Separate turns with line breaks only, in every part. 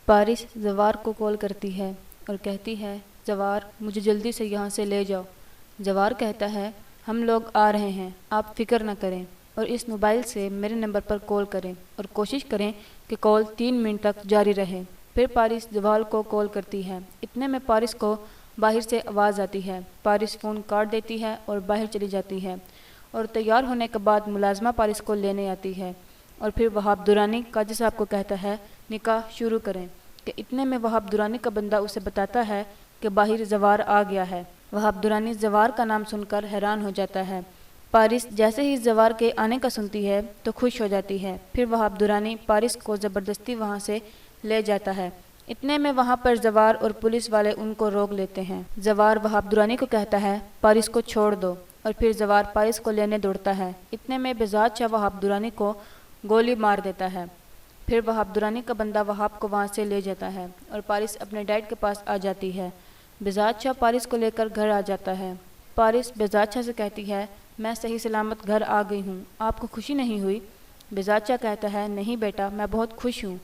Paris जवार को call करती है और कहती है, जवार मुझे जल्दी से यहाँ से ले जाओ। जवार कहता है, हम लोग आ रहे हैं, आप फिक्र न करें और इस मोबाइल से मेरे नंबर पर कॉल करें और कोशिश करें कि कॉल 3 मिनट तक जारी रहे। फिर पारिस जवार को कॉल करती है। इतने में पारिस को बाहर से आवाज़ आती है। पारिस फ़ोन काट देती है और बाहर चली जाती है और तैयार होने के बाद मुलाजमा पारिस को लेने आती है और फिर वहाब दुरानी काजी साहब को कहता है, निकाह शुरू करें। कि इतने में वहाब दुरानी का बंदा उसे बताता है कि बाहर जवार आ गया है। वहाब दुरानी जवार का नाम सुनकर हैरान हो जाता है। पारिस जैसे ही जवार के आने का सुनती है तो खुश हो जाती है। फिर वहाब दुरानी पारिस को ज़बरदस्ती वहाँ से ले जाता है। इतने में वहाँ पर जवार और पुलिस वाले उनको रोक लेते हैं। जवार वहाब दुरानी को कहता है, पारिस को छोड़ दो, और फिर जवार पारिस को लेने दौड़ता है। इतने में बेजाद शाह वहाब दुरानी को गोली मार देता है। फिर वहाब दुरानी का बंदा वहाब को वहाँ से ले जाता है और पारिस अपने डैड के पास आ जाती है। बेजाद शाह पारिस को लेकर घर आ जाता है। पारिस बेजाद शाह से कहती है, मैं सही सलामत घर आ गई हूँ, आपको खुशी नहीं हुई? बेजाद शाह कहता है, नहीं बेटा, मैं बहुत खुश हूँ,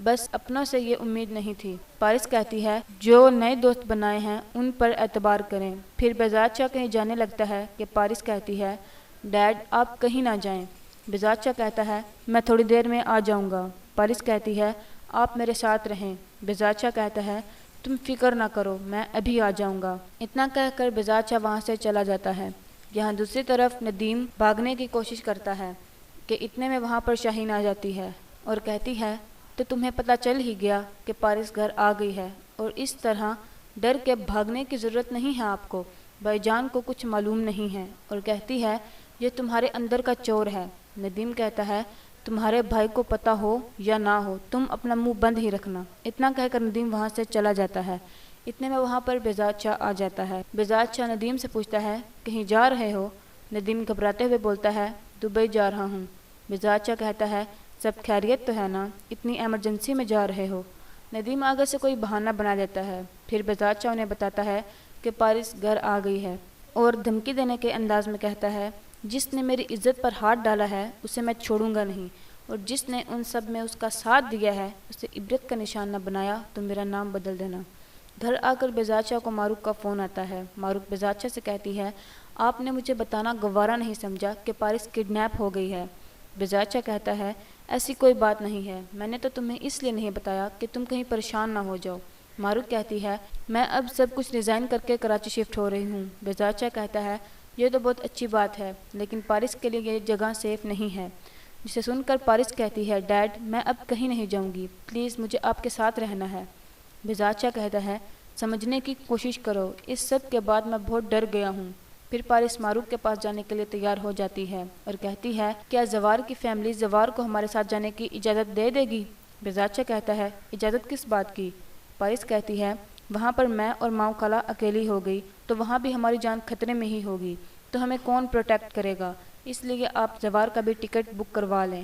बस अपनों से ये उम्मीद नहीं थी। पारिस कहती है, जो नए दोस्त बनाए हैं उन पर एतबार करें। फिर बेजाद शाह कहीं जाने लगता है कि पारिस कहती है, डैड आप कहीं ना जाएं। बेजाद शाह कहता है, मैं थोड़ी देर में आ जाऊंगा। पारिस कहती है, आप मेरे साथ रहें। बेजाद शाह कहता है, तुम फिक्र ना करो, मैं अभी आ जाऊंगा। इतना कहकर बेजाद शाह वहाँ से चला जाता है। यहाँ दूसरी तरफ नदीम भागने की कोशिश करता है कि इतने में वहाँ पर शाहीन आ जाती है और कहती है, तो तुम्हें पता चल ही गया कि पारिस घर आ गई है और इस तरह डर के भागने की ज़रूरत नहीं है आपको, भाईजान को कुछ मालूम नहीं है। और कहती है, ये तुम्हारे अंदर का चोर है। नदीम कहता है, तुम्हारे भाई को पता हो या ना हो, तुम अपना मुंह बंद ही रखना। इतना कहकर नदीम वहाँ से चला जाता है। इतने में वहाँ पर बेजाद शाह आ जाता है। बेजाद शाह नदीम से पूछता है, कहीं जा रहे हो? नदीम घबराते हुए बोलता है, दुबई जा रहा हूँ। बेजाद शाह कहता है, सब खैरियत तो है ना, इतनी एमरजेंसी में जा रहे हो? नदीम आगे से कोई बहाना बना देता है। फिर बेजाद शाह उन्हें बताता है कि पारिस घर आ गई है और धमकी देने के अंदाज में कहता है, जिसने मेरी इज्जत पर हाथ डाला है उसे मैं छोड़ूंगा नहीं, और जिसने उन सब में उसका साथ दिया है उसे इबरत का निशान न बनाया तो मेरा नाम बदल देना। घर आकर बेजाद शाह को मारूक का फ़ोन आता है। मारूक बेजाद शाह से कहती है, आपने मुझे बताना गवारा नहीं समझा कि पारिस किडनैप हो गई है? बेजाद शाह कहता है, ऐसी कोई बात नहीं है, मैंने तो तुम्हें इसलिए नहीं बताया कि तुम कहीं परेशान ना हो जाओ। मारूक कहती है, मैं अब सब कुछ रिज़ाइन करके कराची शिफ्ट हो रही हूँ। बेजाद शाह कहता है, ये तो बहुत अच्छी बात है, लेकिन पारिस के लिए ये जगह सेफ़ नहीं है। जिसे सुनकर पारिस कहती है, डैड मैं अब कहीं नहीं जाऊँगी, प्लीज़ मुझे आपके साथ रहना है। बेजाद शाह कहता है, समझने की कोशिश करो, इस सब के बाद मैं बहुत डर गया हूँ। फिर पारिस मारूक के पास जाने के लिए तैयार हो जाती है और कहती है, क्या जवार की फैमिली जवार को हमारे साथ जाने की इजाज़त दे देगी? बेजाद शाह कहता है, इजाज़त किस बात की? पारिस कहती है, वहाँ पर मैं और माऊ खाला अकेली हो गई तो वहाँ भी हमारी जान खतरे में ही होगी, तो हमें कौन प्रोटेक्ट करेगा? इसलिए आप जवार का भी टिकट बुक करवा लें।